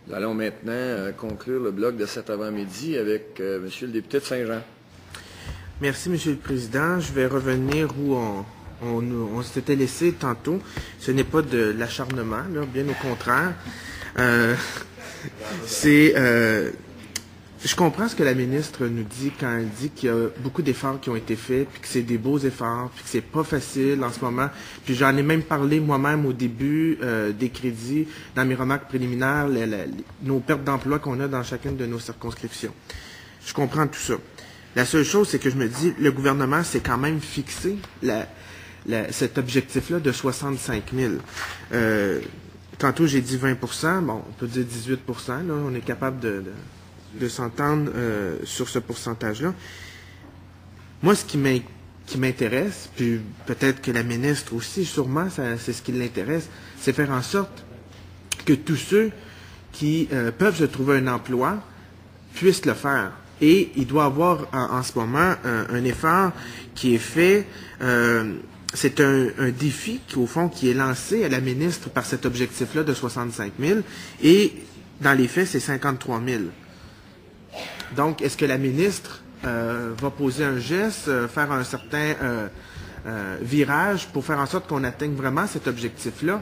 Nous allons maintenant conclure le bloc de cet avant-midi avec Monsieur le député de Saint-Jean. Merci, Monsieur le Président. Je vais revenir où on s'était laissé tantôt. Ce n'est pas de l'acharnement, là, bien au contraire. Je comprends ce que la ministre nous dit quand elle dit qu'il y a beaucoup d'efforts qui ont été faits, puis que c'est des beaux efforts, puis que c'est pas facile en ce moment. Puis j'en ai même parlé moi-même au début des crédits, dans mes remarques préliminaires, nos pertes d'emploi qu'on a dans chacune de nos circonscriptions. Je comprends tout ça. La seule chose, c'est que je me dis, le gouvernement s'est quand même fixé cet objectif-là de 65 000. Tantôt, j'ai dit 20 %, bon, on peut dire 18 %, là, on est capable de s'entendre sur ce pourcentage-là. Moi, ce qui m'intéresse, puis peut-être que la ministre aussi, sûrement, c'est ce qui l'intéresse, c'est faire en sorte que tous ceux qui peuvent se trouver un emploi puissent le faire. Et il doit y avoir en ce moment un effort qui est fait. C'est un défi au fond qui est lancé à la ministre par cet objectif-là de 65 000 et dans les faits, c'est 53 000. Donc, est-ce que la ministre va poser un geste, faire un certain virage pour faire en sorte qu'on atteigne vraiment cet objectif-là?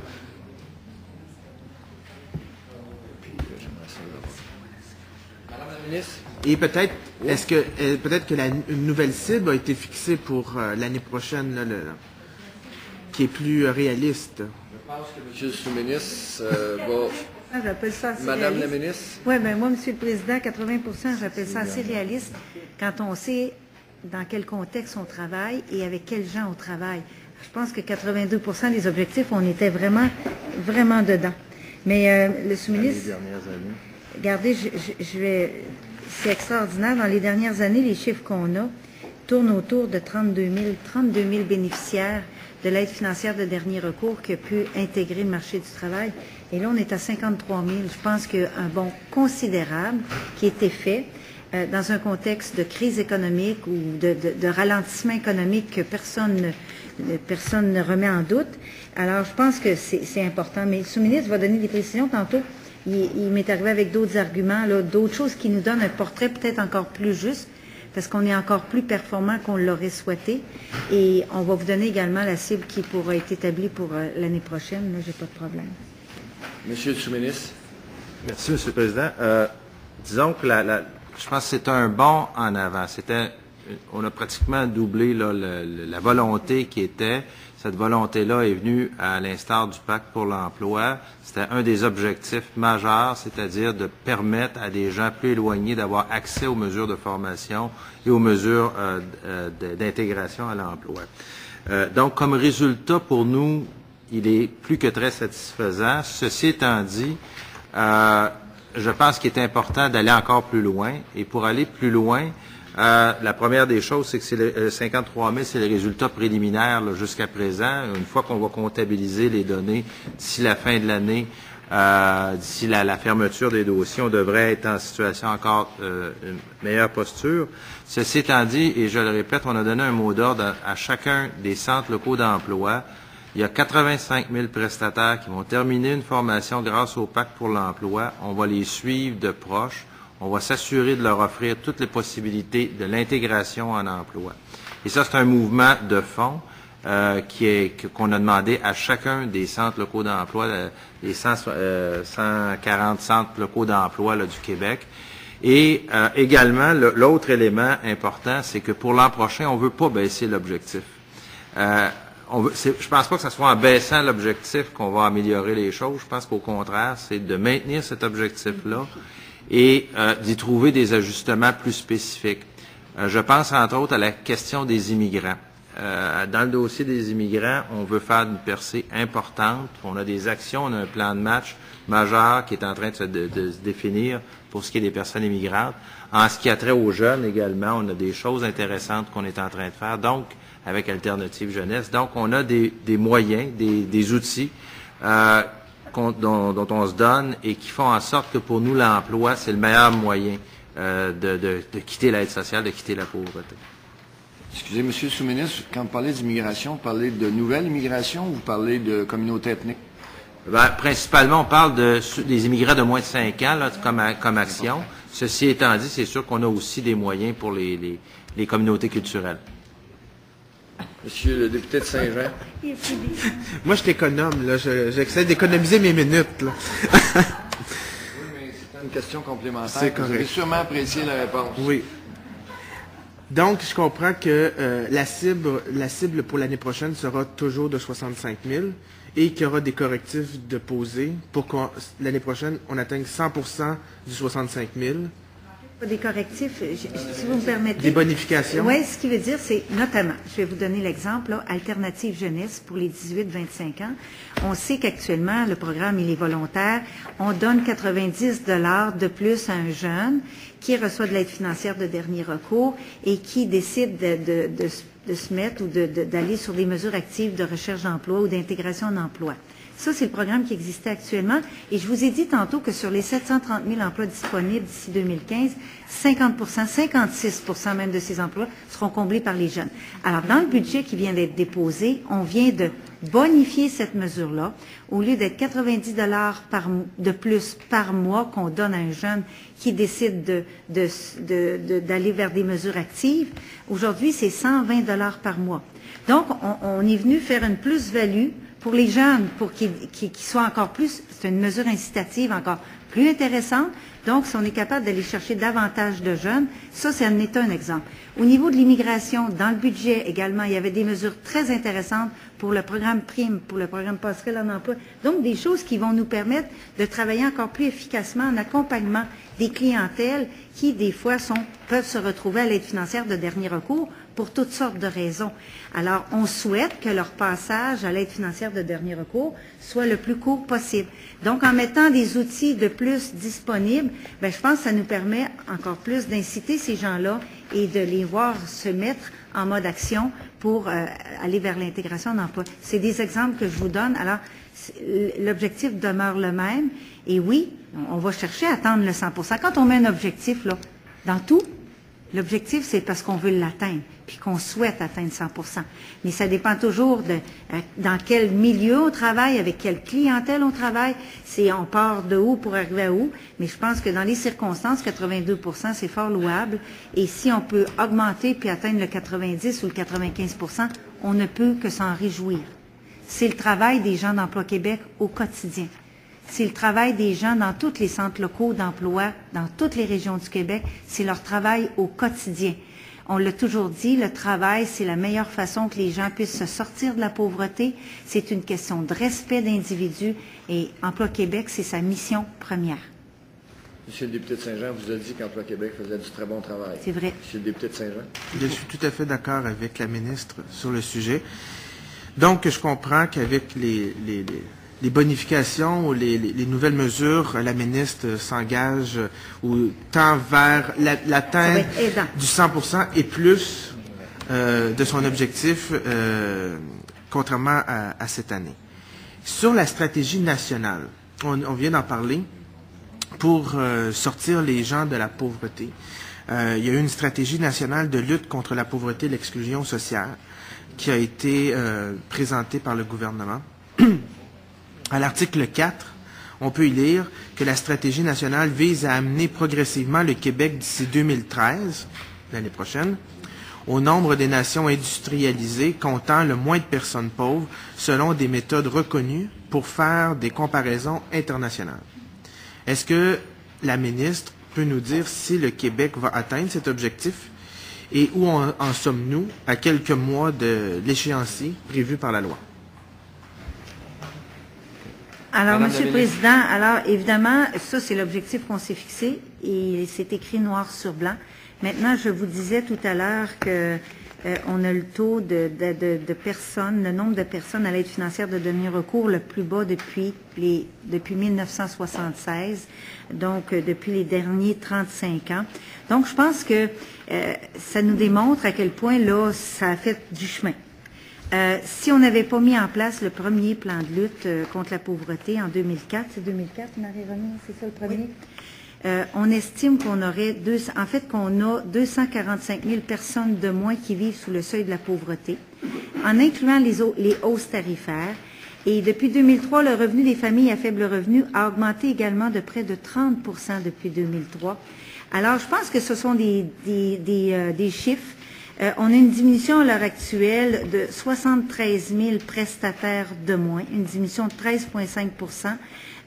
Madame la ministre. Et peut-être, peut-être que une nouvelle cible a été fixée pour l'année prochaine, là, qui est plus réaliste. Je pense que M. le sous-ministre va... J'appelle ça assez Madame réaliste. la ministre. Oui, bien moi, Monsieur le Président, 80 % j'appelle ça assez réaliste quand on sait dans quel contexte on travaille et avec quels gens on travaille. Je pense que 82 % des objectifs, on était vraiment, vraiment dedans. Mais le sous-ministre... Regardez, c'est extraordinaire. Dans les dernières années, les chiffres qu'on a tournent autour de 32 000 bénéficiaires de l'aide financière de dernier recours qui a pu intégrer le marché du travail. Et là, on est à 53 000. Je pense qu'il y a un bond considérable qui a été fait dans un contexte de crise économique ou de ralentissement économique que personne ne remet en doute. Alors, je pense que c'est important. Mais le sous-ministre va donner des précisions tantôt. Il m'est arrivé avec d'autres arguments, d'autres choses qui nous donnent un portrait peut-être encore plus juste, parce qu'on est encore plus performant qu'on l'aurait souhaité. Et on va vous donner également la cible qui pourra être établie pour l'année prochaine. Là, j'ai pas de problème. Monsieur le sous-ministre. Merci, Monsieur le Président. Disons que je pense que c'est un bond en avant. On a pratiquement doublé là, la volonté qui était. Cette volonté-là est venue à l'instar du Pacte pour l'emploi. C'était un des objectifs majeurs, c'est-à-dire de permettre à des gens plus éloignés d'avoir accès aux mesures de formation et aux mesures d'intégration à l'emploi. Donc, comme résultat pour nous, il est plus que très satisfaisant. Ceci étant dit, je pense qu'il est important d'aller encore plus loin. Et pour aller plus loin, la première des choses, c'est que c'est 53 000, c'est les résultats préliminaires jusqu'à présent. Une fois qu'on va comptabiliser les données d'ici la fin de l'année, d'ici la fermeture des dossiers, on devrait être en situation encore une meilleure posture. Ceci étant dit, et je le répète, on a donné un mot d'ordre à chacun des centres locaux d'emploi. Il y a 85 000 prestataires qui vont terminer une formation grâce au Pacte pour l'emploi. On va les suivre de proche. On va s'assurer de leur offrir toutes les possibilités de l'intégration en emploi. Et ça, c'est un mouvement de fond qu'on a demandé à chacun des centres locaux d'emploi, les 140 centres locaux d'emploi du Québec. Et également, l'autre élément important, c'est que pour l'an prochain, on ne veut pas baisser l'objectif. Je pense pas que ce soit en baissant l'objectif qu'on va améliorer les choses. Je pense qu'au contraire, c'est de maintenir cet objectif-là et d'y trouver des ajustements plus spécifiques. Je pense entre autres à la question des immigrants. Dans le dossier des immigrants, on veut faire une percée importante. On a des actions, on a un plan de match majeur qui est en train de se définir pour ce qui est des personnes immigrantes. En ce qui a trait aux jeunes également, on a des choses intéressantes qu'on est en train de faire, donc avec Alternative Jeunesse. Donc, on a des moyens, des outils dont on se donne et qui font en sorte que pour nous, l'emploi, c'est le meilleur moyen de quitter l'aide sociale, de quitter la pauvreté. Excusez, Monsieur le sous-ministre, quand vous parlez d'immigration, vous parlez de nouvelle immigration ou vous parlez de communauté ethnique? Ben, principalement, on parle des immigrants de moins de 5 ans là, comme action. Ceci étant dit, c'est sûr qu'on a aussi des moyens pour les communautés culturelles. Monsieur le député de Saint-Jean. Moi, je t'économe, là. J'essaie d'économiser mes minutes, là. Oui, mais c'est une question complémentaire. C'est correct. Vous avez sûrement apprécié la réponse. Oui. Donc, je comprends que la cible pour l'année prochaine sera toujours de 65 000 et qu'il y aura des correctifs de poser pour que l'année prochaine, on atteigne 100% du 65 000. Des correctifs, si vous me permettez. Des bonifications. Oui, ce qui veut dire, c'est notamment, je vais vous donner l'exemple, là, Alternative Jeunesse pour les 18-25 ans. On sait qu'actuellement, le programme, il est volontaire. On donne 90 $ de plus à un jeune qui reçoit de l'aide financière de dernier recours et qui décide de se mettre ou d'aller sur des mesures actives de recherche d'emploi ou d'intégration d'emploi. Ça, c'est le programme qui existait actuellement. Et je vous ai dit tantôt que sur les 730 000 emplois disponibles d'ici 2015, 56 % même de ces emplois seront comblés par les jeunes. Alors, dans le budget qui vient d'être déposé, on vient de bonifier cette mesure-là. Au lieu d'être 90 $ de plus par mois qu'on donne à un jeune qui décide d'aller vers des mesures actives, aujourd'hui, c'est 120 $ par mois. Donc, on est venu faire une plus-value pour les jeunes, pour qu'ils soient encore plus, c'est une mesure incitative encore plus intéressante. Donc, si on est capable d'aller chercher davantage de jeunes, ça, c'est un exemple. Au niveau de l'immigration, dans le budget également, il y avait des mesures très intéressantes pour le programme PRIME, pour le programme Passerelle en emploi. Donc, des choses qui vont nous permettre de travailler encore plus efficacement en accompagnement des clientèles qui, des fois, peuvent se retrouver à l'aide financière de dernier recours pour toutes sortes de raisons. Alors, on souhaite que leur passage à l'aide financière de dernier recours soit le plus court possible. Donc, en mettant des outils de plus disponibles, ben, je pense que ça nous permet encore plus d'inciter ces gens-là et de les voir se mettre en mode action pour aller vers l'intégration d'emploi. C'est des exemples que je vous donne. Alors, l'objectif demeure le même. Et oui, on va chercher à atteindre le 100 %. Quand on met un objectif, là, dans tout, l'objectif, c'est parce qu'on veut l'atteindre, puis qu'on souhaite atteindre 100 %. Mais ça dépend toujours de dans quel milieu on travaille, avec quelle clientèle on travaille. On part de où pour arriver à où. Mais je pense que dans les circonstances, 82 %, c'est fort louable. Et si on peut augmenter puis atteindre le 90 ou le 95 %, on ne peut que s'en réjouir. C'est le travail des gens d'Emploi Québec au quotidien. C'est le travail des gens dans tous les centres locaux d'emploi, dans toutes les régions du Québec. C'est leur travail au quotidien. On l'a toujours dit, le travail, c'est la meilleure façon que les gens puissent se sortir de la pauvreté. C'est une question de respect d'individus et Emploi Québec, c'est sa mission première. Monsieur le député de Saint-Jean vous a dit qu'Emploi Québec faisait du très bon travail. C'est vrai. Monsieur le député de Saint-Jean. Je suis tout à fait d'accord avec la ministre sur le sujet. Donc, je comprends qu'avec les bonifications ou les nouvelles mesures, la ministre s'engage ou tend vers l'atteinte du 100 % et plus de son objectif, contrairement à cette année. Sur la stratégie nationale, on vient d'en parler, pour sortir les gens de la pauvreté. Il y a eu une stratégie nationale de lutte contre la pauvreté et l'exclusion sociale qui a été présentée par le gouvernement. À l'article 4, on peut y lire que la stratégie nationale vise à amener progressivement le Québec d'ici 2013, l'année prochaine, au nombre des nations industrialisées comptant le moins de personnes pauvres selon des méthodes reconnues pour faire des comparaisons internationales. Est-ce que la ministre peut nous dire si le Québec va atteindre cet objectif et où en sommes-nous à quelques mois de l'échéancier prévu par la loi? Alors, Monsieur le Président, alors évidemment, ça c'est l'objectif qu'on s'est fixé et c'est écrit noir sur blanc. Maintenant, je vous disais tout à l'heure que on a le taux de personnes, le nombre de personnes à l'aide financière de dernier recours le plus bas depuis 1976, donc depuis les derniers 35 ans. Donc, je pense que ça nous démontre à quel point, là, ça a fait du chemin. Si on n'avait pas mis en place le premier plan de lutte contre la pauvreté en 2004, c'est 2004, Marie-Renée, c'est ça le premier? Oui. On estime qu'on aurait qu'on a 245 000 personnes de moins qui vivent sous le seuil de la pauvreté, en incluant les hausses tarifaires. Et depuis 2003, le revenu des familles à faible revenu a augmenté également de près de 30% depuis 2003. Alors, je pense que ce sont des chiffres. On a une diminution à l'heure actuelle de 73 000 prestataires de moins, une diminution de 13,5%.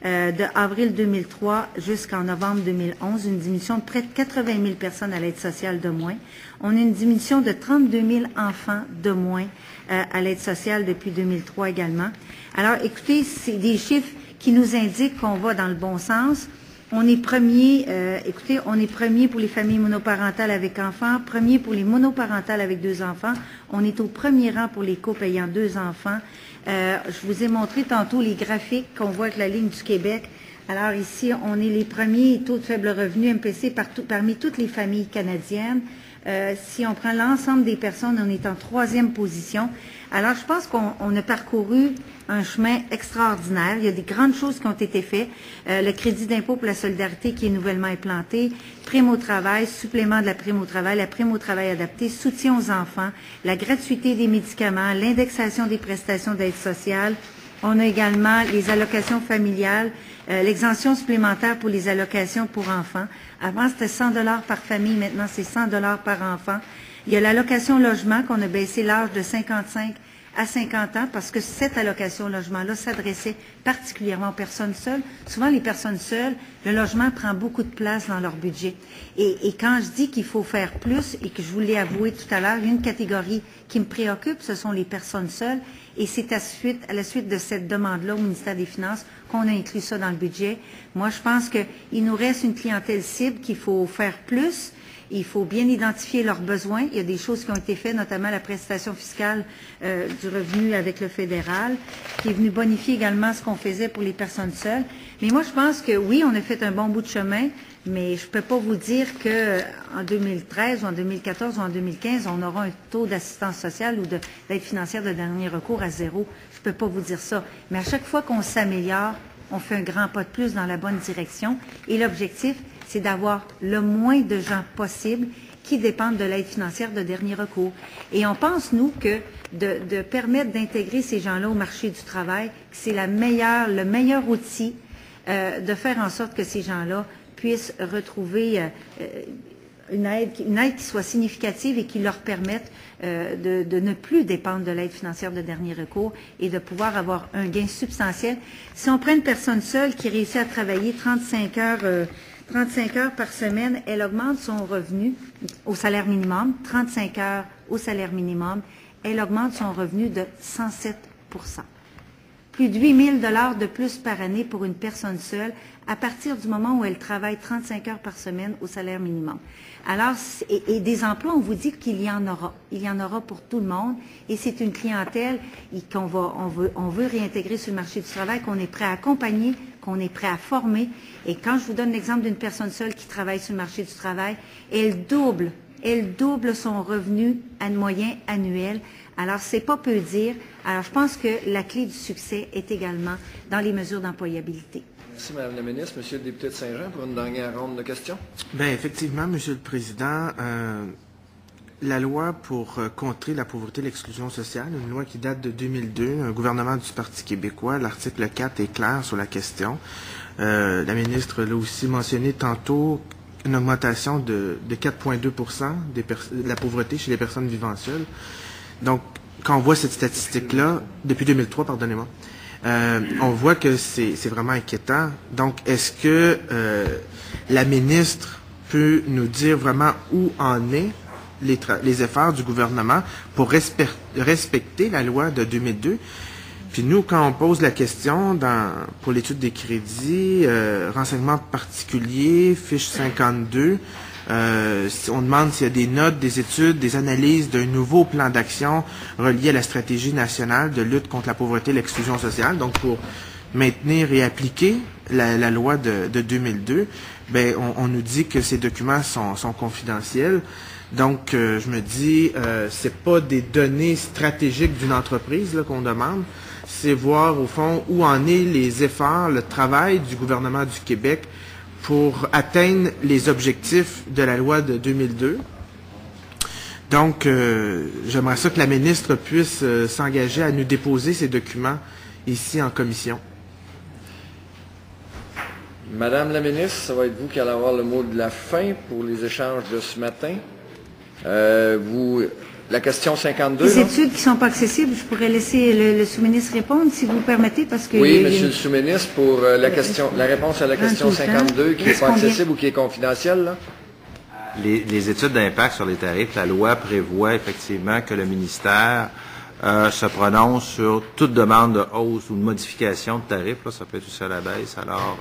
De avril 2003 jusqu'en novembre 2011, une diminution de près de 80 000 personnes à l'aide sociale de moins. On a une diminution de 32 000 enfants de moins à l'aide sociale depuis 2003 également. Alors, écoutez, c'est des chiffres qui nous indiquent qu'on va dans le bon sens. On est premier, on est premier pour les familles monoparentales avec enfants, premier pour les monoparentales avec 2 enfants. On est au premier rang pour les couples ayant 2 enfants. Je vous ai montré tantôt les graphiques qu'on voit avec la ligne du Québec. Alors ici, on est les premiers taux de faible revenu MPC parmi toutes les familles canadiennes. Si on prend l'ensemble des personnes, on est en 3e position. Alors, je pense qu'on a parcouru un chemin extraordinaire. Il y a des grandes choses qui ont été faites. Le crédit d'impôt pour la solidarité qui est nouvellement implanté, prime au travail, supplément de la prime au travail, la prime au travail adapté, soutien aux enfants, la gratuité des médicaments, l'indexation des prestations d'aide sociale. On a également les allocations familiales, l'exemption supplémentaire pour les allocations pour enfants. Avant, c'était 100 $ par famille, maintenant c'est 100 $ par enfant. Il y a l'allocation logement qu'on a baissé l'âge de 55 à 50 ans parce que cette allocation logement-là s'adressait particulièrement aux personnes seules. Souvent, les personnes seules, le logement prend beaucoup de place dans leur budget. Et quand je dis qu'il faut faire plus et que je vous l'ai avoué tout à l'heure, il y a une catégorie qui me préoccupe, ce sont les personnes seules. Et c'est à la suite de cette demande-là au ministère des Finances qu'on a inclus ça dans le budget. Moi, je pense qu'il nous reste une clientèle cible qu'il faut faire plus. Il faut bien identifier leurs besoins. Il y a des choses qui ont été faites, notamment la prestation fiscale du revenu avec le fédéral, qui est venu bonifier également ce qu'on faisait pour les personnes seules. Mais moi, je pense que oui, on a fait un bon bout de chemin, mais je ne peux pas vous dire qu'en 2013 ou en 2014 ou en 2015, on aura un taux d'assistance sociale ou d'aide financière de dernier recours à 0. Je ne peux pas vous dire ça. Mais à chaque fois qu'on s'améliore, on fait un grand pas de plus dans la bonne direction. Et l'objectif, c'est d'avoir le moins de gens possible qui dépendent de l'aide financière de dernier recours. Et on pense, nous, que de permettre d'intégrer ces gens-là au marché du travail, c'est le meilleur outil de faire en sorte que ces gens-là puissent retrouver une aide qui soit significative et qui leur permette de ne plus dépendre de l'aide financière de dernier recours et de pouvoir avoir un gain substantiel. Si on prend une personne seule qui réussit à travailler 35 heures par semaine, elle augmente son revenu au salaire minimum, 35 heures au salaire minimum, elle augmente son revenu de 107 %. Plus de 8 000 $ de plus par année pour une personne seule à partir du moment où elle travaille 35 heures par semaine au salaire minimum. Alors, et des emplois, on vous dit qu'il y en aura. Il y en aura pour tout le monde et c'est une clientèle qu'on veut réintégrer sur le marché du travail, qu'on est prêt à accompagner, qu'on est prêt à former. Et quand je vous donne l'exemple d'une personne seule qui travaille sur le marché du travail, elle double son revenu moyen annuel. Alors, c'est pas peu dire. Alors, je pense que la clé du succès est également dans les mesures d'employabilité. Merci, Mme la ministre. Monsieur le député de Saint-Jean, pour une dernière ronde de questions. Bien, effectivement, Monsieur le Président, la loi pour contrer la pauvreté et l'exclusion sociale, une loi qui date de 2002, un gouvernement du Parti québécois, l'article 4 est clair sur la question. La ministre l'a aussi mentionné tantôt, une augmentation de 4,2 % de la pauvreté chez les personnes vivant seules. Donc, quand on voit cette statistique-là, depuis 2003, pardonnez-moi, on voit que c'est vraiment inquiétant. Donc, est-ce que la ministre peut nous dire vraiment où en est les efforts du gouvernement pour respecter la loi de 2002? Puis nous, quand on pose la question pour l'étude des crédits, renseignements particuliers, fiche 52, on demande s'il y a des notes, des études, des analyses d'un nouveau plan d'action relié à la stratégie nationale de lutte contre la pauvreté et l'exclusion sociale. Donc, pour maintenir et appliquer la loi de 2002, ben, on nous dit que ces documents sont confidentiels. Donc, je me dis, c'est pas des données stratégiques d'une entreprise là, qu'on demande, c'est voir au fond où en est les efforts, le travail du gouvernement du Québec pour atteindre les objectifs de la loi de 2002. Donc, j'aimerais ça que la ministre puisse s'engager à nous déposer ces documents ici en commission. Madame la ministre, ça va être vous qui allez avoir le mot de la fin pour les échanges de ce matin. La question 52. Les études qui ne sont pas accessibles, je pourrais laisser le sous-ministre répondre, si vous permettez, parce que... Oui, monsieur le sous-ministre, pour la réponse à la question 52, qui n'est pas accessible ou qui est confidentielle, là. Les études d'impact sur les tarifs, la loi prévoit effectivement que le ministère se prononce sur toute demande de hausse ou de modification de tarifs, là, ça peut être aussi à la baisse. Alors,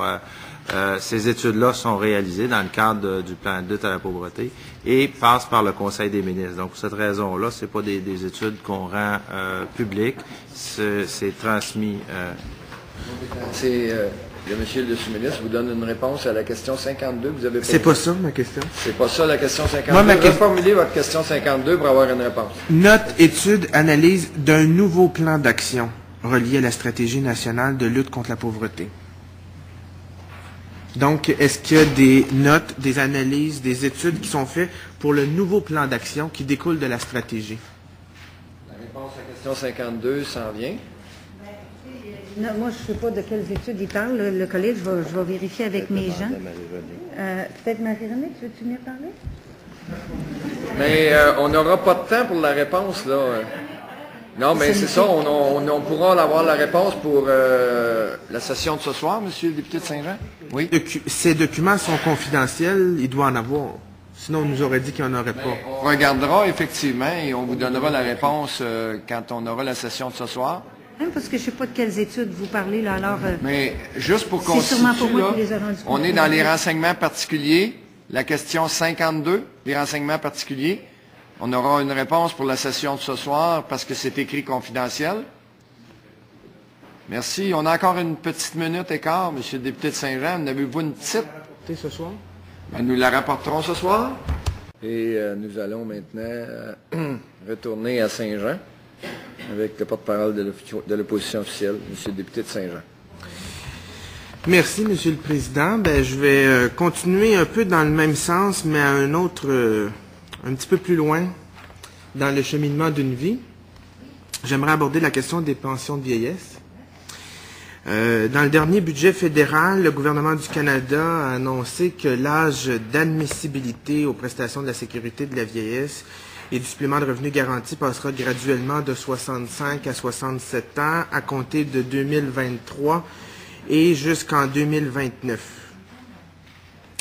ces études-là sont réalisées dans le cadre du plan de lutte à la pauvreté et passent par le Conseil des ministres. Donc, pour cette raison-là, c'est pas des études qu'on rend publiques, c'est transmis. Le monsieur le sous-ministre vous donne une réponse à la question 52 que vous avez posée. C'est pas ça, ma question. C'est pas ça, la question 52. Moi, Reformulez votre question 52 pour avoir une réponse. Note, étude, analyse d'un nouveau plan d'action relié à la stratégie nationale de lutte contre la pauvreté. Donc, est-ce qu'il y a des notes, des analyses, des études qui sont faites pour le nouveau plan d'action qui découle de la stratégie? La réponse à la question 52 s'en vient. Non, moi, je ne sais pas de quelles études il parle, le collège, je vais vérifier avec mes gens. Peut-être Marie-Renée, veux-tu venir parler? Mais on n'aura pas de temps pour la réponse, là. Non, mais c'est ça, on pourra avoir la réponse pour la session de ce soir, monsieur le député de Saint-Jean? Oui. Ces documents sont confidentiels, il doit en avoir. Sinon, on nous aurait dit qu'il n'y en aurait pas. On regardera, effectivement, et on vous donnera la réponse quand on aura la session de ce soir. Même parce que je ne sais pas de quelles études vous parlez, là, alors... Mais juste pour qu'on c'est sûrement pour moi là, qui les a rendus on est dans les renseignements particuliers, la question 52, les renseignements particuliers. On aura une réponse pour la session de ce soir parce que c'est écrit confidentiel. Merci. On a encore une petite minute et quart, monsieur le député de Saint-Jean. N'avez-vous une petite? Ce soir? Ben, nous la rapporterons ce soir. Et nous allons maintenant retourner à Saint-Jean avec le porte-parole de l'opposition officielle, monsieur le député de Saint-Jean. Merci, monsieur le président. Ben, je vais continuer un peu dans le même sens, mais à un autre, un petit peu plus loin, dans le cheminement d'une vie. J'aimerais aborder la question des pensions de vieillesse. Dans le dernier budget fédéral, le gouvernement du Canada a annoncé que l'âge d'admissibilité aux prestations de la sécurité de la vieillesse et du supplément de revenus garanti passera graduellement de 65 à 67 ans à compter de 2023 et jusqu'en 2029.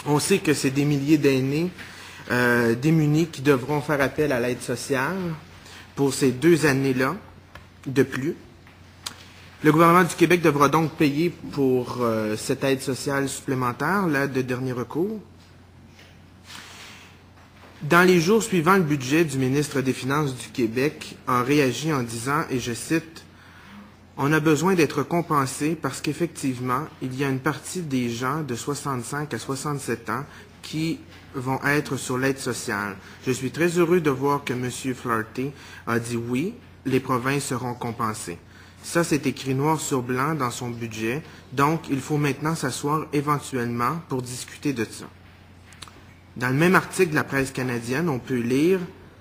On sait que c'est des milliers d'aînés démunis qui devront faire appel à l'aide sociale pour ces 2 années-là de plus. Le gouvernement du Québec devra donc payer pour cette aide sociale supplémentaire, l'aide de dernier recours. Dans les jours suivants, le budget du ministre des Finances du Québec a réagi en disant, et je cite, « On a besoin d'être compensé parce qu'effectivement, il y a une partie des gens de 65 à 67 ans qui vont être sur l'aide sociale. Je suis très heureux de voir que M. Flaherty a dit oui, les provinces seront compensées. » Ça, c'est écrit noir sur blanc dans son budget, donc il faut maintenant s'asseoir éventuellement pour discuter de ça. Dans le même article de la presse canadienne, on peut lire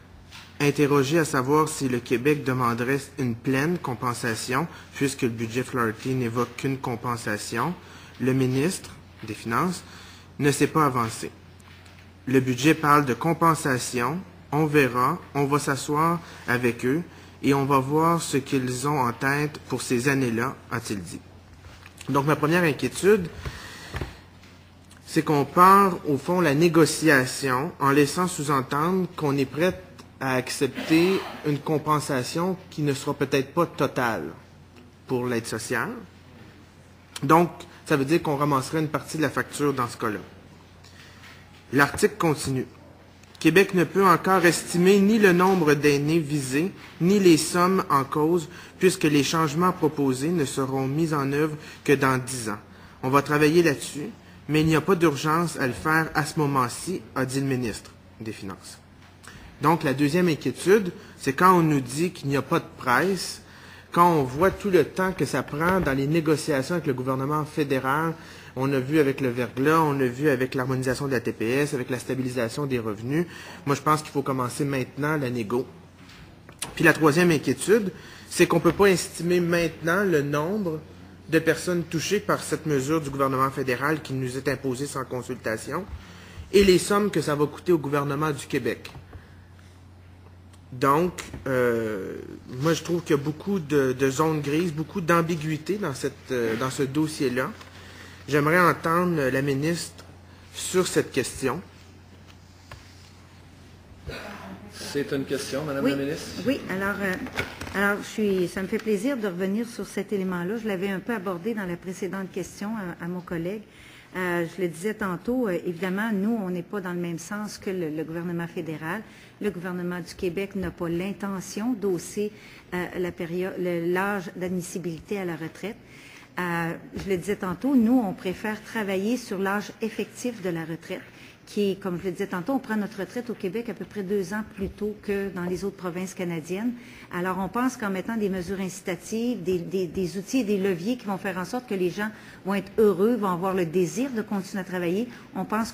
« Interrogé à savoir si le Québec demanderait une pleine compensation, puisque le budget Flaherty n'évoque qu'une compensation, le ministre des Finances ne s'est pas avancé. Le budget parle de compensation, on verra, on va s'asseoir avec eux, et on va voir ce qu'ils ont en tête pour ces années-là, a-t-il dit. » Donc, ma première inquiétude, c'est qu'on part, au fond, la négociation en laissant sous-entendre qu'on est prêt à accepter une compensation qui ne sera peut-être pas totale pour l'aide sociale. Donc, ça veut dire qu'on ramasserait une partie de la facture dans ce cas-là. L'article continue. Québec ne peut encore estimer ni le nombre d'aînés visés, ni les sommes en cause, puisque les changements proposés ne seront mis en œuvre que dans 10 ans. On va travailler là-dessus, mais il n'y a pas d'urgence à le faire à ce moment-ci, a dit le ministre des Finances. Donc, la deuxième inquiétude, c'est quand on nous dit qu'il n'y a pas de presse, quand on voit tout le temps que ça prend dans les négociations avec le gouvernement fédéral. On a vu avec le verglas, on a vu avec l'harmonisation de la TPS, avec la stabilisation des revenus. Moi, je pense qu'il faut commencer maintenant la négo. Puis la troisième inquiétude, c'est qu'on ne peut pas estimer maintenant le nombre de personnes touchées par cette mesure du gouvernement fédéral qui nous est imposée sans consultation et les sommes que ça va coûter au gouvernement du Québec. Donc, moi, je trouve qu'il y a beaucoup de zones grises, beaucoup d'ambiguïté dans ce dossier-là. J'aimerais entendre la ministre sur cette question. C'est une question, Madame la ministre? Oui, alors ça me fait plaisir de revenir sur cet élément-là. Je l'avais un peu abordé dans la précédente question à mon collègue. Je le disais tantôt, évidemment, nous, on n'est pas dans le même sens que le gouvernement fédéral. Le gouvernement du Québec n'a pas l'intention d'hausser l'âge d'admissibilité à la retraite. Je le disais tantôt, nous, on préfère travailler sur l'âge effectif de la retraite, qui est, comme je le disais tantôt, on prend notre retraite au Québec à peu près 2 ans plus tôt que dans les autres provinces canadiennes. Alors, on pense qu'en mettant des mesures incitatives, des outils et des leviers qui vont faire en sorte que les gens vont être heureux, vont avoir le désir de continuer à travailler, on pense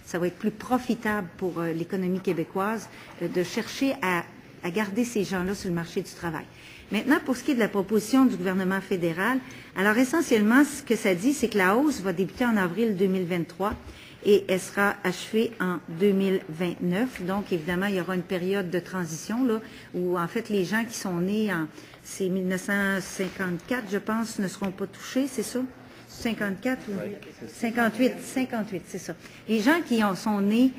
ça va être plus profitable pour l'économie québécoise de chercher à garder ces gens-là sur le marché du travail. Maintenant, pour ce qui est de la proposition du gouvernement fédéral, alors essentiellement, ce que ça dit, c'est que la hausse va débuter en avril 2023 et elle sera achevée en 2029. Donc, évidemment, il y aura une période de transition là, où, en fait, les gens qui sont nés c'est 1954, je pense, ne seront pas touchés, c'est ça? 54 ou 58, c'est ça. Les gens qui sont nés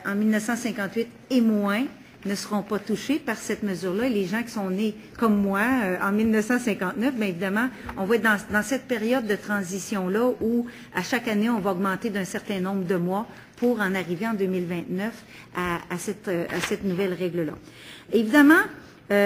en 1958 et moins ne seront pas touchés par cette mesure-là. Les gens qui sont nés comme moi en 1959, bien évidemment, on va être dans cette période de transition-là où à chaque année, on va augmenter d'un certain nombre de mois pour en arriver en 2029 à cette nouvelle règle-là. Évidemment,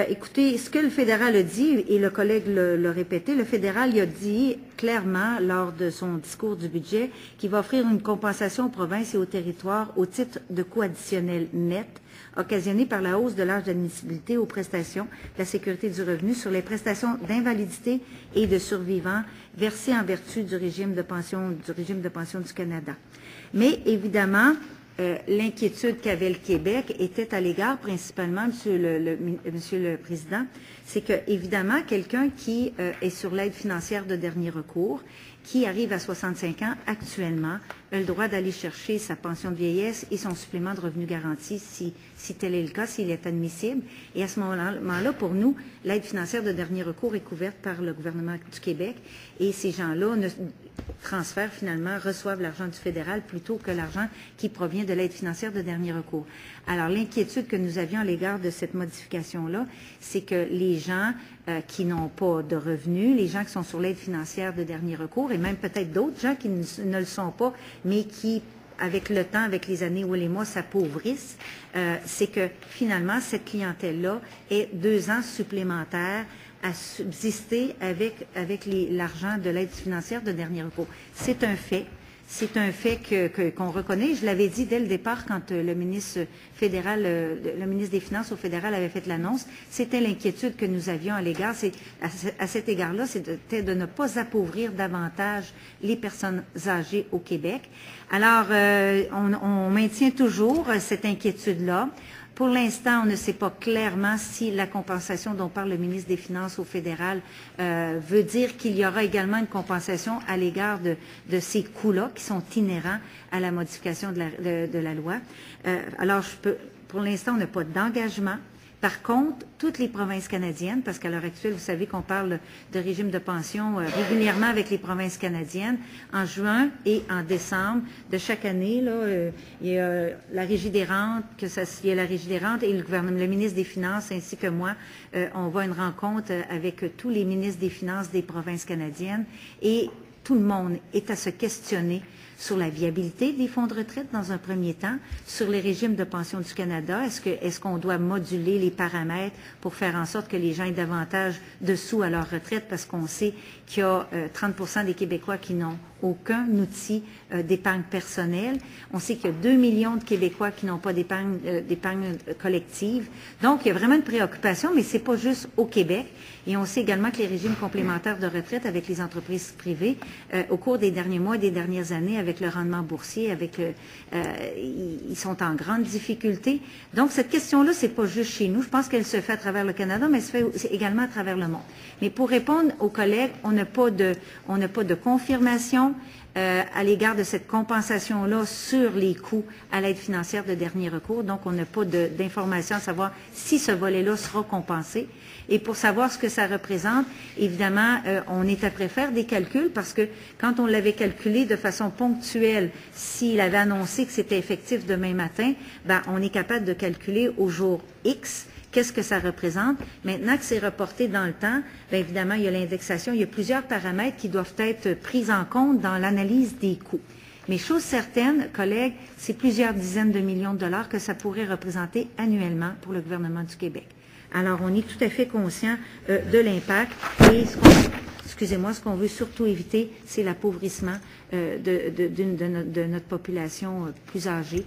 écoutez, ce que le fédéral a dit, et le collègue l'a répété, le fédéral il a dit clairement lors de son discours du budget qu'il va offrir une compensation aux provinces et aux territoires au titre de coûts additionnels nets occasionnés par la hausse de l'âge d'admissibilité aux prestations de la sécurité du revenu sur les prestations d'invalidité et de survivants versées en vertu du régime de pension du Canada. Mais évidemment, l'inquiétude qu'avait le Québec était à l'égard principalement, Monsieur le Président, c'est que évidemment quelqu'un qui est sur l'aide financière de dernier recours, qui arrive à 65 ans actuellement, a le droit d'aller chercher sa pension de vieillesse et son supplément de revenu garanti si tel est le cas, s'il est admissible. Et à ce moment-là, pour nous, l'aide financière de dernier recours est couverte par le gouvernement du Québec et ces gens-là transfèrent finalement, reçoivent l'argent du fédéral plutôt que l'argent qui provient de l'aide financière de dernier recours. Alors, l'inquiétude que nous avions à l'égard de cette modification-là, c'est que les gens qui n'ont pas de revenus, les gens qui sont sur l'aide financière de dernier recours, et même peut-être d'autres gens qui ne le sont pas, mais qui, avec le temps, avec les années ou les mois, s'appauvrissent, c'est que finalement, cette clientèle-là ait 2 ans supplémentaires à subsister avec l'argent de l'aide financière de dernier recours. C'est un fait. C'est un fait qu'on reconnaît. Je l'avais dit dès le départ quand le ministre fédéral, le ministre des Finances au fédéral avait fait l'annonce. C'était l'inquiétude que nous avions à l'égard. À cet égard-là, c'était de ne pas appauvrir davantage les personnes âgées au Québec. Alors, on maintient toujours cette inquiétude-là. Pour l'instant, on ne sait pas clairement si la compensation dont parle le ministre des Finances au fédéral veut dire qu'il y aura également une compensation à l'égard de ces coûts-là qui sont inhérents à la modification de la loi. Alors, pour l'instant, on n'a pas d'engagement. Par contre, toutes les provinces canadiennes, parce qu'à l'heure actuelle, vous savez qu'on parle de régime de pension régulièrement avec les provinces canadiennes, en juin et en décembre de chaque année, là, il y a la Régie des rentes, il y a la Régie des rentes et le gouvernement, le ministre des Finances ainsi que moi, on va à une rencontre avec tous les ministres des Finances des provinces canadiennes et tout le monde est à se questionner sur la viabilité des fonds de retraite dans un premier temps, sur les régimes de pension du Canada. Est-ce qu'on doit moduler les paramètres pour faire en sorte que les gens aient davantage de sous à leur retraite parce qu'on sait qu'il y a 30% des Québécois qui n'ont aucun outil d'épargne personnelle. On sait qu'il y a 2 millions de Québécois qui n'ont pas d'épargne collective. Donc, il y a vraiment une préoccupation, mais c'est pas juste au Québec. Et on sait également que les régimes complémentaires de retraite avec les entreprises privées, au cours des derniers mois et des dernières années, avec le rendement boursier, ils sont en grande difficulté. Donc, cette question-là, c'est pas juste chez nous. Je pense qu'elle se fait à travers le Canada, mais elle se fait également à travers le monde. Mais pour répondre aux collègues, on n'a pas de confirmation à l'égard de cette compensation-là sur les coûts à l'aide financière de dernier recours. Donc, on n'a pas d'information à savoir si ce volet-là sera compensé. Et pour savoir ce que ça représente, évidemment, on est après faire des calculs parce que quand on l'avait calculé de façon ponctuelle, s'il avait annoncé que c'était effectif demain matin, ben, on est capable de calculer au jour X qu'est-ce que ça représente. Maintenant que c'est reporté dans le temps, bien évidemment, il y a l'indexation, il y a plusieurs paramètres qui doivent être pris en compte dans l'analyse des coûts. Mais chose certaine, collègues, c'est plusieurs dizaines de millions de dollars que ça pourrait représenter annuellement pour le gouvernement du Québec. Alors, on est tout à fait conscient de l'impact et ce qu'on veut surtout éviter, c'est l'appauvrissement de notre population plus âgée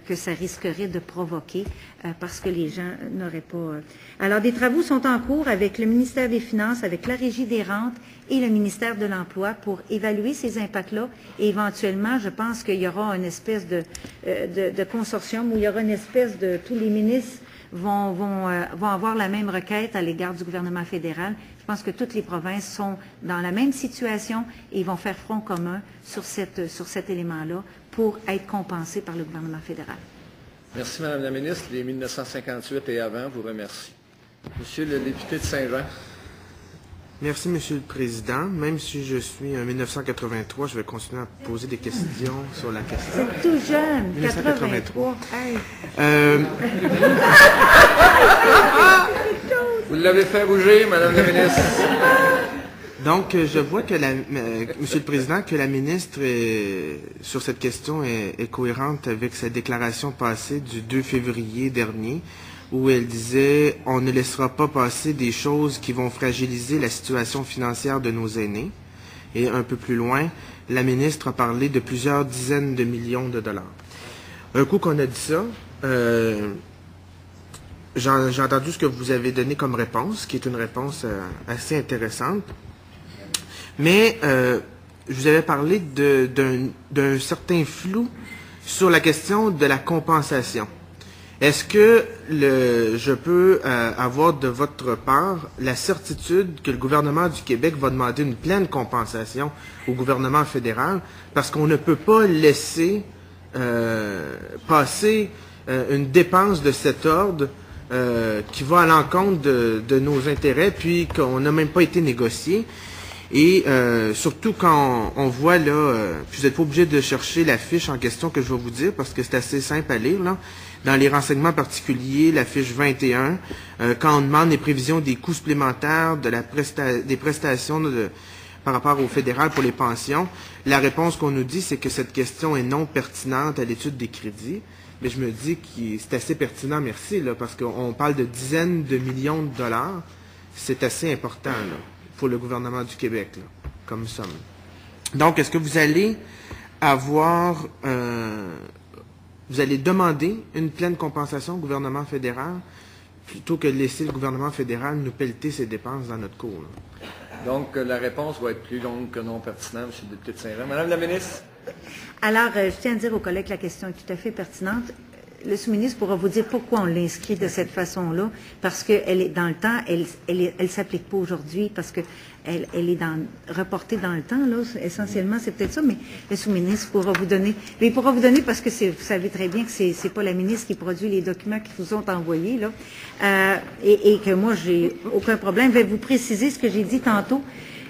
que ça risquerait de provoquer parce que les gens n'auraient pas... Alors, des travaux sont en cours avec le ministère des Finances, avec la Régie des rentes et le ministère de l'Emploi pour évaluer ces impacts-là. Et éventuellement, je pense qu'il y aura une espèce de consortium où il y aura une espèce de... Tous les ministres vont avoir la même requête à l'égard du gouvernement fédéral. Je pense que toutes les provinces sont dans la même situation et vont faire front commun sur cet élément-là pour être compensés par le gouvernement fédéral. Merci, Mme la ministre. Les 1958 et avant vous remercie. Monsieur le député de Saint-Jean. Merci, Monsieur le Président. Même si je suis en 1983, je vais continuer à poser des questions sur la question. C'est tout jeune, 1983. 83. Hey. Vous l'avez fait bouger, Madame la ministre. Donc, je vois que, Monsieur le Président, que la ministre, sur cette question, est cohérente avec sa déclaration passée du 2 février dernier, où elle disait « On ne laissera pas passer des choses qui vont fragiliser la situation financière de nos aînés ». Et un peu plus loin, la ministre a parlé de plusieurs dizaines de millions de dollars. Un coup qu'on a dit ça, j'ai entendu ce que vous avez donné comme réponse, qui est une réponse assez intéressante. Mais je vous avais parlé d'un certain flou sur la question de la compensation. Est-ce que je peux avoir de votre part la certitude que le gouvernement du Québec va demander une pleine compensation au gouvernement fédéral parce qu'on ne peut pas laisser passer une dépense de cet ordre qui va à l'encontre de nos intérêts puis qu'on n'a même pas été négocié. Et surtout quand on voit là, puis vous n'êtes pas obligé de chercher la fiche en question que je vais vous dire parce que c'est assez simple à lire là. Dans les renseignements particuliers, la fiche 21, quand on demande les prévisions des coûts supplémentaires des prestations par rapport au fédéral pour les pensions, la réponse qu'on nous dit, c'est que cette question est non pertinente à l'étude des crédits. Mais je me dis que c'est assez pertinent, merci, là, parce qu'on parle de dizaines de millions de dollars. C'est assez important là, pour le gouvernement du Québec, là, comme somme. Donc, est-ce que vous allez avoir... vous allez demander une pleine compensation au gouvernement fédéral plutôt que de laisser le gouvernement fédéral nous pelleter ses dépenses dans notre cours. Là. Donc, la réponse va être plus longue que non pertinente, M. le député de Saint-Jean. Madame la ministre. Alors, je tiens à dire aux collègues que la question est tout à fait pertinente. Le sous-ministre pourra vous dire pourquoi on l'inscrit de cette façon-là, parce qu'elle est dans le temps, elle s'applique pas aujourd'hui, parce que elle est reportée dans le temps, là, essentiellement, c'est peut-être ça, mais le sous-ministre pourra vous donner, mais il pourra vous donner parce que vous savez très bien que c'est pas la ministre qui produit les documents qui vous ont envoyés, là, et que moi, j'ai aucun problème. Je vais vous préciser ce que j'ai dit tantôt.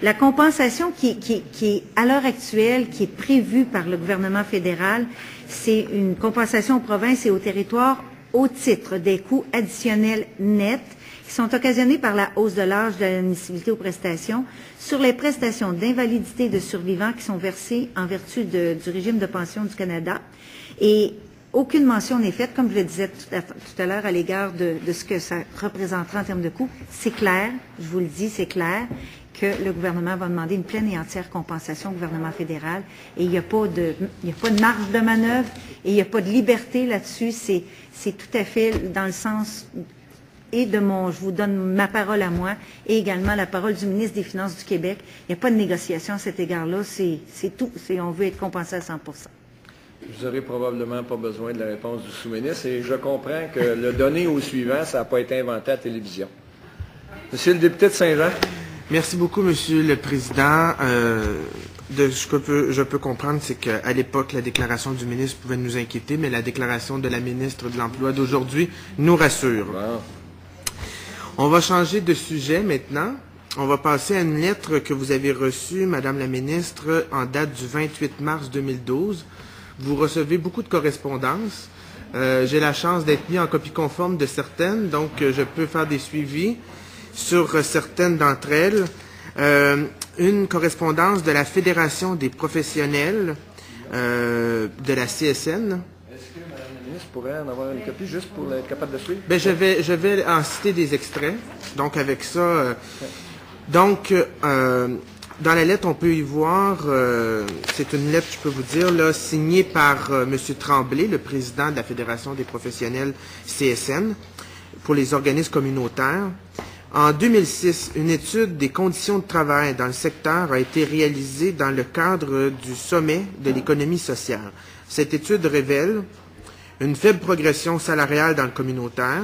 La compensation qui est, à l'heure actuelle, qui est prévue par le gouvernement fédéral, c'est une compensation aux provinces et aux territoires au titre des coûts additionnels nets qui sont occasionnés par la hausse de l'âge de l'admissibilité aux prestations sur les prestations d'invalidité de survivants qui sont versées en vertu du régime de pension du Canada. Et aucune mention n'est faite, comme je le disais tout à l'heure, à l'égard de ce que ça représentera en termes de coûts. C'est clair, je vous le dis, c'est clair, que le gouvernement va demander une pleine et entière compensation au gouvernement fédéral. Et il n'y a pas de marge de manœuvre et il n'y a pas de liberté là-dessus. C'est tout à fait dans le sens et je vous donne ma parole à moi et également la parole du ministre des Finances du Québec. Il n'y a pas de négociation à cet égard-là. C'est tout. On veut être compensé à 100%. Vous n'aurez probablement pas besoin de la réponse du sous-ministre et je comprends que le donner au suivant, ça n'a pas été inventé à la télévision. Monsieur le député de Saint-Jean. Merci beaucoup, Monsieur le Président. De ce que je peux comprendre, c'est qu'à l'époque, la déclaration du ministre pouvait nous inquiéter, mais la déclaration de la ministre de l'Emploi d'aujourd'hui nous rassure. Bon. On va changer de sujet maintenant. On va passer à une lettre que vous avez reçue, Madame la ministre, en date du 28 mars 2012. Vous recevez beaucoup de correspondances. J'ai la chance d'être mis en copie conforme de certaines, donc je peux faire des suivis sur certaines d'entre elles. Une correspondance de la Fédération des professionnels de la CSN. Est-ce que Mme la ministre pourrait en avoir une copie juste pour être capable de suivre? Bien, je vais en citer des extraits. Donc, avec ça... dans la lettre, on peut y voir, c'est une lettre, je peux vous dire, là, signée par M. Tremblay, le président de la Fédération des professionnels CSN, pour les organismes communautaires. En 2006, une étude des conditions de travail dans le secteur a été réalisée dans le cadre du sommet de l'économie sociale. Cette étude révèle une faible progression salariale dans le communautaire.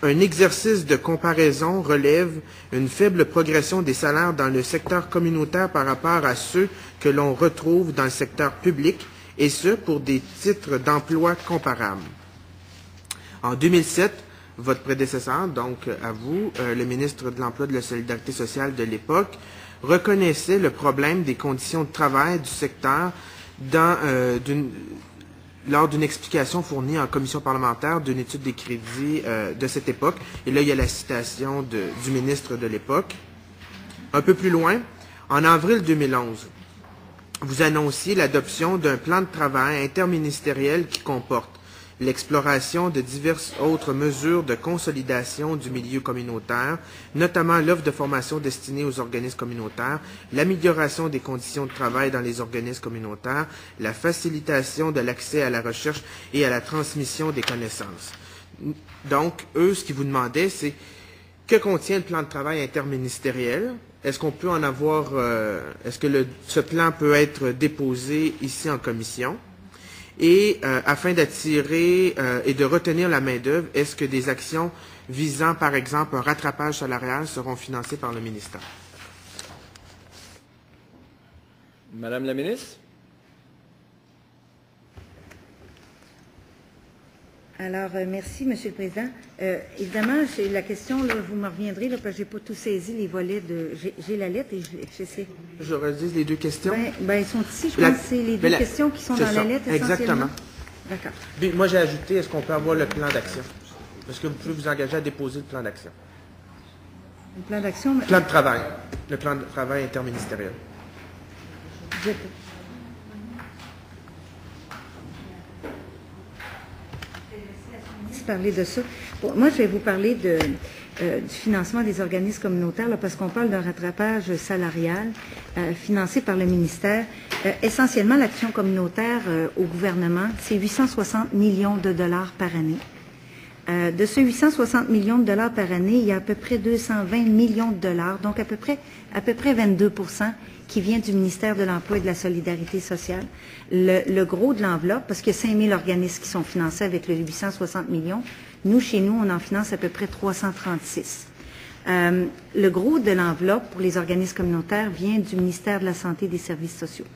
Un exercice de comparaison relève une faible progression des salaires dans le secteur communautaire par rapport à ceux que l'on retrouve dans le secteur public, et ce, pour des titres d'emploi comparables. En 2007, votre prédécesseur, donc à vous, le ministre de l'Emploi et de la Solidarité sociale de l'époque, reconnaissait le problème des conditions de travail du secteur lors d'une explication fournie en commission parlementaire d'une étude des crédits de cette époque. Et là, il y a la citation du ministre de l'époque. Un peu plus loin, en avril 2011, vous annonciez l'adoption d'un plan de travail interministériel qui comporte l'exploration de diverses autres mesures de consolidation du milieu communautaire, notamment l'offre de formation destinée aux organismes communautaires, l'amélioration des conditions de travail dans les organismes communautaires, la facilitation de l'accès à la recherche et à la transmission des connaissances. Donc, eux, ce qu'ils vous demandaient, c'est que contient le plan de travail interministériel? Est-ce qu'on peut en avoir, est-ce que ce plan peut être déposé ici en commission? Et afin d'attirer et de retenir la main-d'œuvre, est-ce que des actions visant, par exemple, un rattrapage salarial seront financées par le ministère? Madame la ministre? Alors, merci, Monsieur le Président. Évidemment, c'est la question, là, vous me reviendrez, là, parce que je n'ai pas tout saisi, les volets de... J'ai la lettre et je sais. Je redis les deux questions. Ben, ils sont ici, je pense que c'est les deux questions qui sont dans la lettre, essentiellement. Exactement. D'accord. Puis, moi, j'ai ajouté, est-ce qu'on peut avoir le plan d'action? Est-ce que vous pouvez vous engager à déposer le plan d'action? Le plan d'action? Le plan de travail. Le plan de travail interministériel. Parler de ça. Bon, moi, je vais vous parler du financement des organismes communautaires, là, parce qu'on parle d'un rattrapage salarial financé par le ministère. Essentiellement, l'action communautaire au gouvernement, c'est 860 millions de dollars par année. De ce 860 millions de dollars par année, il y a à peu près 220 millions de dollars, donc à peu près 22% qui vient du ministère de l'Emploi et de la Solidarité sociale. Le gros de l'enveloppe, parce qu'il y a 5 000 organismes qui sont financés avec le 860 millions, nous, chez nous, on en finance à peu près 336. Le gros de l'enveloppe pour les organismes communautaires vient du ministère de la Santé et des Services sociaux.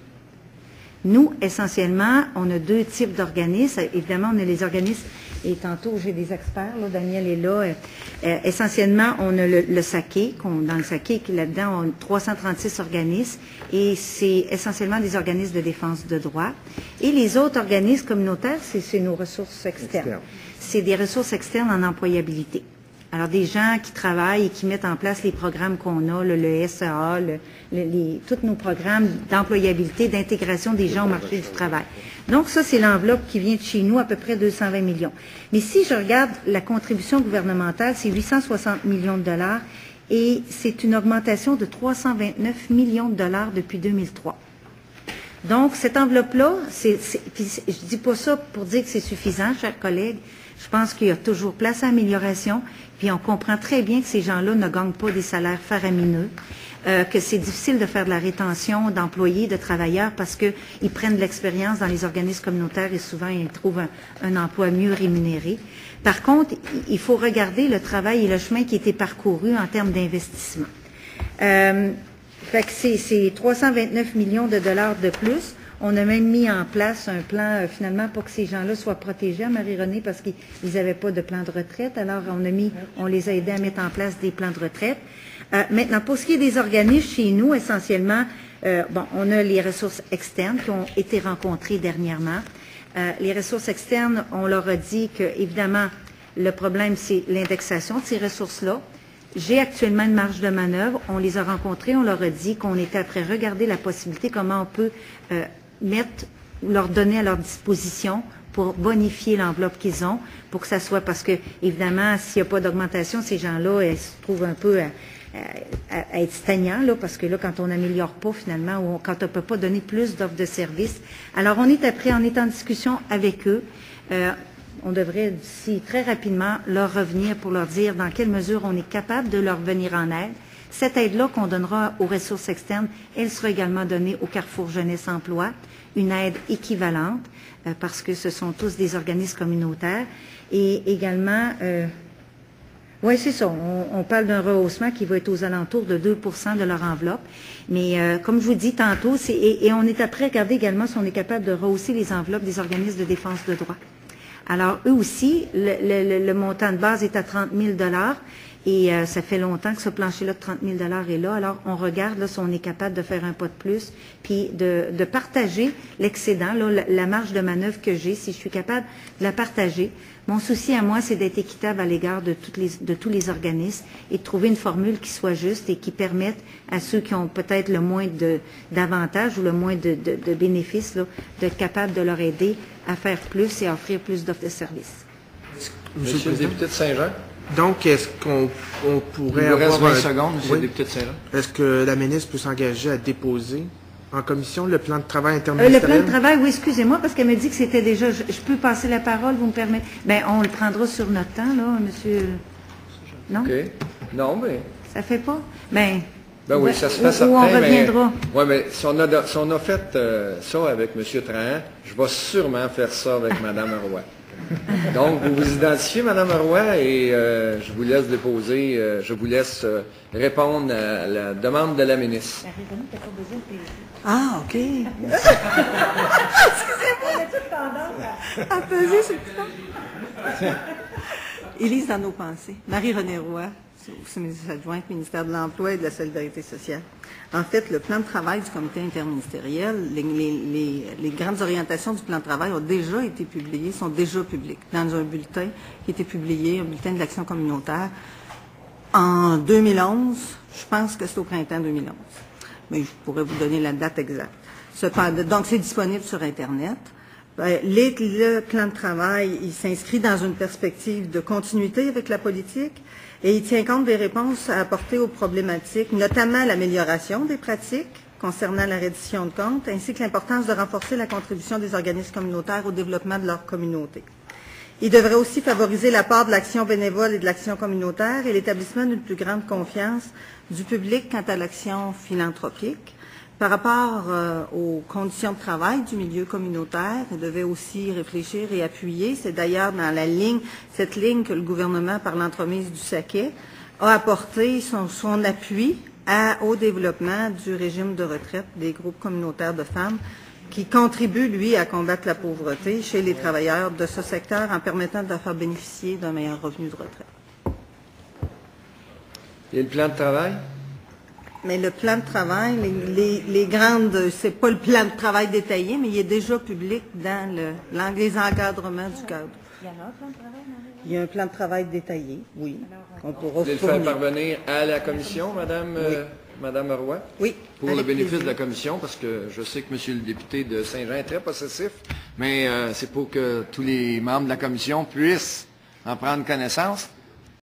Nous, essentiellement, on a deux types d'organismes. Évidemment, on a les organismes, et tantôt, j'ai des experts, là, Daniel est là. Essentiellement, on a le SAQE, dans le SAQE, là-dedans, on a 336 organismes, et c'est essentiellement des organismes de défense de droits. Et les autres organismes communautaires, c'est nos ressources externes. C'est des ressources externes en employabilité. Alors, des gens qui travaillent et qui mettent en place les programmes qu'on a, le SEA, tous nos programmes d'employabilité, d'intégration des gens au marché du travail. Donc, ça, c'est l'enveloppe qui vient de chez nous, à peu près 220 millions. Mais si je regarde la contribution gouvernementale, c'est 860 millions de dollars, et c'est une augmentation de 329 millions de dollars depuis 2003. Donc, cette enveloppe-là, puis je dis pas ça pour dire que c'est suffisant, chers collègues. Je pense qu'il y a toujours place à amélioration, puis on comprend très bien que ces gens-là ne gagnent pas des salaires faramineux, que c'est difficile de faire de la rétention d'employés, de travailleurs, parce qu'ils prennent de l'expérience dans les organismes communautaires et souvent ils trouvent un emploi mieux rémunéré. Par contre, il faut regarder le travail et le chemin qui a été parcouru en termes d'investissement. Fait que c'est 329 millions de dollars de plus. On a même mis en place un plan, finalement, pour que ces gens-là soient protégés à Marie-Renée parce qu'ils n'avaient pas de plan de retraite. Alors, on les a aidés à mettre en place des plans de retraite. Maintenant, pour ce qui est des organismes chez nous, essentiellement, on a les ressources externes qui ont été rencontrées dernièrement. Les ressources externes, on leur a dit que, évidemment, le problème, c'est l'indexation de ces ressources-là. J'ai actuellement une marge de manœuvre. On les a rencontrés, on leur a dit qu'on était après regarder la possibilité, comment on peut leur donner à leur disposition pour bonifier l'enveloppe qu'ils ont, pour que ça soit, parce que, évidemment, s'il n'y a pas d'augmentation, ces gens-là, ils se trouvent un peu à être stagnants, là, parce que là, quand on n'améliore pas, finalement, ou quand on ne peut pas donner plus d'offres de services. Alors, on est en discussion avec eux. On devrait d'ici très rapidement leur revenir pour leur dire dans quelle mesure on est capable de leur venir en aide. Cette aide-là qu'on donnera aux ressources externes, elle sera également donnée au Carrefour Jeunesse Emploi, une aide équivalente, parce que ce sont tous des organismes communautaires. Et également, oui, c'est ça, on parle d'un rehaussement qui va être aux alentours de 2 % de leur enveloppe. Mais comme je vous dis tantôt, et on est après à regarder également si on est capable de rehausser les enveloppes des organismes de défense de droit. Alors, eux aussi, le montant de base est à 30 000 $ et ça fait longtemps que ce plancher-là de 30 000 $ est là. Alors, on regarde là, si on est capable de faire un pas de plus, puis de partager l'excédent, la marge de manœuvre que j'ai, si je suis capable de la partager. Mon souci à moi, c'est d'être équitable à l'égard de tous les organismes et de trouver une formule qui soit juste et qui permette à ceux qui ont peut-être le moins d'avantages ou le moins de bénéfices, d'être capable de leur aider à faire plus et à offrir plus d'offres de services. Monsieur le député de Saint-Jean. Donc, est-ce qu'on pourrait Il vous reste avoir 20 secondes, monsieur le député de Saint-Jean. Est-ce que la ministre peut s'engager à déposer en commission le plan de travail interministériel? Le plan de travail, oui, excusez-moi, parce qu'elle me dit que c'était déjà... Je peux passer la parole, vous me permettez? Bien, on le prendra sur notre temps, là, monsieur... Non? OK. Non, mais... Ça fait pas? Ben oui, ça se fait certain, on reviendra. Oui, mais si on a fait ça avec M. Trahan, je vais sûrement faire ça avec Mme Roy. Donc, vous vous identifiez, Mme Roy, et je vous laisse déposer, je vous laisse répondre à la demande de la ministre. Ah, OK. Excusez-moi. À peser sur le temps. Élise dans nos pensées. Marie-Renée Roy, ministre adjointe, ministère de l'Emploi et de la Solidarité sociale. En fait, le plan de travail du comité interministériel, les grandes orientations du plan de travail ont déjà été publiées, sont déjà publiques dans un bulletin qui a été publié, un bulletin de l'action communautaire, en 2011. Je pense que c'est au printemps 2011. Mais je pourrais vous donner la date exacte. Donc, c'est disponible sur Internet. Le plan de travail, il s'inscrit dans une perspective de continuité avec la politique et il tient compte des réponses à apporter aux problématiques, notamment l'amélioration des pratiques concernant la reddition de comptes, ainsi que l'importance de renforcer la contribution des organismes communautaires au développement de leur communauté. Il devrait aussi favoriser l'apport de l'action bénévole et de l'action communautaire et l'établissement d'une plus grande confiance du public quant à l'action philanthropique. Par rapport aux conditions de travail du milieu communautaire, il devait aussi réfléchir et appuyer. C'est d'ailleurs dans cette ligne que le gouvernement, par l'entremise du SAQET, a apporté son appui au développement du régime de retraite des groupes communautaires de femmes qui contribue, lui, à combattre la pauvreté chez les travailleurs de ce secteur en permettant de leur faire bénéficier d'un meilleur revenu de retraite. Et le plan de travail? Mais le plan de travail, c'est pas le plan de travail détaillé, mais il est déjà public dans les encadrements du cadre. Il y en a un plan de travail, Marie? Il y a un plan de travail détaillé, oui. Vous voulez le faire parvenir à la commission, Madame Roy? Oui. Pour le bénéfice de la commission, parce que je sais que M. le député de Saint-Jean est très possessif, mais c'est pour que tous les membres de la commission puissent en prendre connaissance.